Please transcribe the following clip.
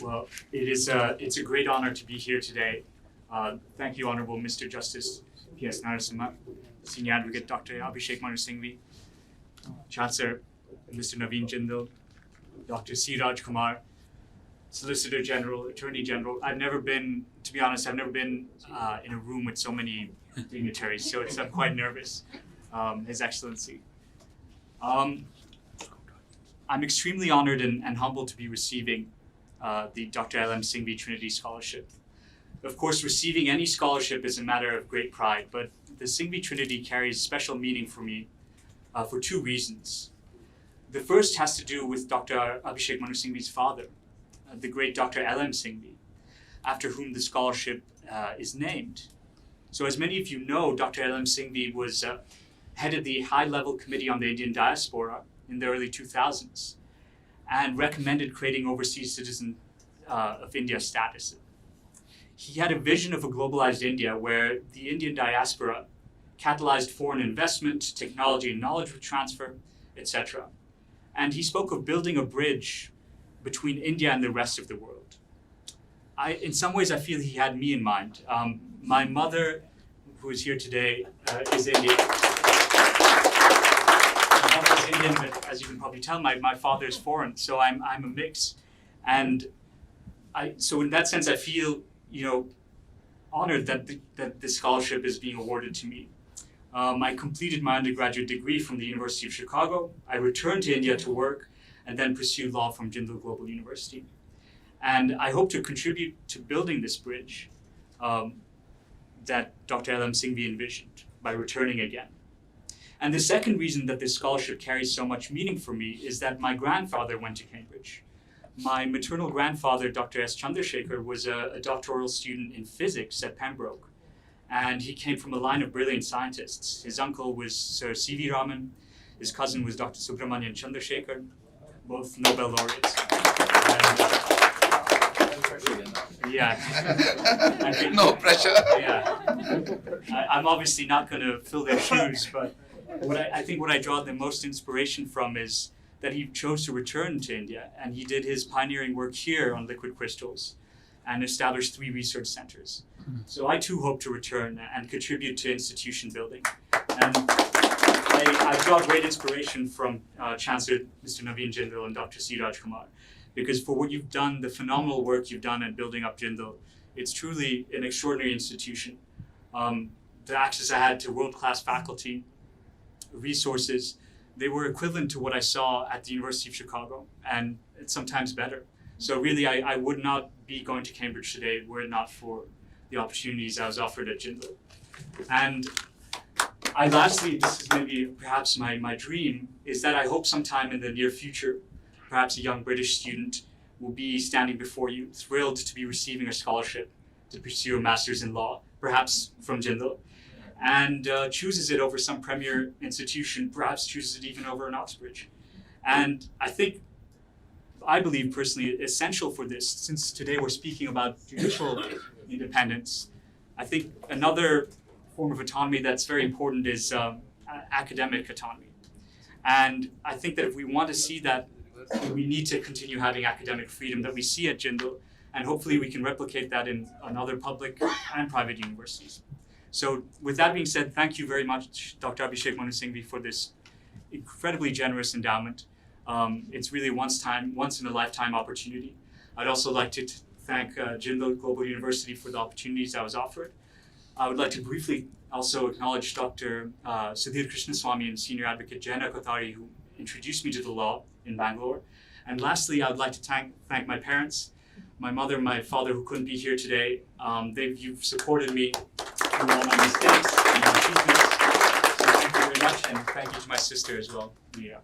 Well, it's a great honor to be here today. Thank you, Honorable Mr. Justice P.S. Narasimha, Senior Advocate Dr. Abhishek Manu Singhvi, Chancellor Mr. Naveen Jindal, Dr. C. Raj Kumar, Solicitor General, Attorney General. To be honest, I've never been in a room with so many dignitaries, so I'm quite nervous. His Excellency. I'm extremely honored and humbled to be receiving the Dr. L.M. Singhvi Trinity Scholarship. Of course, receiving any scholarship is a matter of great pride, but the Singhvi Trinity carries special meaning for me for two reasons. The first has to do with Dr. Abhishek Manu Singhvi's father, the great Dr. L.M. Singhvi, after whom the scholarship is named. So as many of you know, Dr. L.M. Singhvi was headed the high-level committee on the Indian diaspora in the early 2000s and recommended creating overseas citizen of India status. He had a vision of a globalized India where the Indian diaspora catalyzed foreign investment, technology and knowledge transfer, etc. And he spoke of building a bridge between India and the rest of the world. In some ways, I feel he had me in mind. My mother, who is here today, is Indian. My mother is Indian, but as you can probably tell, my father is foreign, so I'm a mix. And so in that sense, I feel honored that this scholarship is being awarded to me. I completed my undergraduate degree from the University of Chicago. I returned to India to work and then pursued law from Jindal Global University. And I hope to contribute to building this bridge that Dr. L.M. Singhvi envisioned by returning again. And the second reason that this scholarship carries so much meaning for me is that my grandfather went to Cambridge. My maternal grandfather, Dr. S. Chandrasekhar, was a doctoral student in physics at Pembroke. And he came from a line of brilliant scientists. His uncle was Sir C.V. Raman. His cousin was Dr. Subramanian Chandrasekhar, both Nobel laureates. Yeah. No pressure. Yeah. I'm obviously not going to fill their shoes, but I think what I draw the most inspiration from is that he chose to return to India, and he did his pioneering work here on liquid crystals and established 3 research centers. So I too hope to return and contribute to institution building. And I draw great inspiration from Chancellor Mr. Naveen Jindal and Dr. C. Raj Kumar, because for what you've done, the phenomenal work you've done at building up Jindal, it's truly an extraordinary institution. The access I had to world-class faculty, resources, they were equivalent to what I saw at the University of Chicago, and it's sometimes better. So really, I would not be going to Cambridge today were it not for the opportunities I was offered at Jindal. And lastly, this is maybe perhaps my dream, is that I hope sometime in the near future, perhaps a young British student will be standing before you, thrilled to be receiving a scholarship to pursue a master's in law, perhaps from Jindal, and chooses it over some premier institution, perhaps chooses it even over an Oxbridge. And I believe personally essential for this, since today we're speaking about judicial independence, I think another form of autonomy that's very important is academic autonomy. And I think that if we want to see that, we need to continue having academic freedom that we see at Jindal, and hopefully we can replicate that in other public and private universities. So with that being said, thank you very much, Dr. Abhishek Manu Singhvi, for this incredibly generous endowment. It's really a once in a lifetime opportunity. I'd also like to thank Jindal Global University for the opportunities I was offered. I would like to briefly also acknowledge Dr. Sudhir Krishnaswamy and Senior Advocate Jana Kothari, who introduced me to the law in Bangalore. And lastly, I would like to thank my parents, my mother and my father, who couldn't be here today. You've supported me through all my mistakes and achievements. So thank you very much, and thank you to my sister as well, Mia.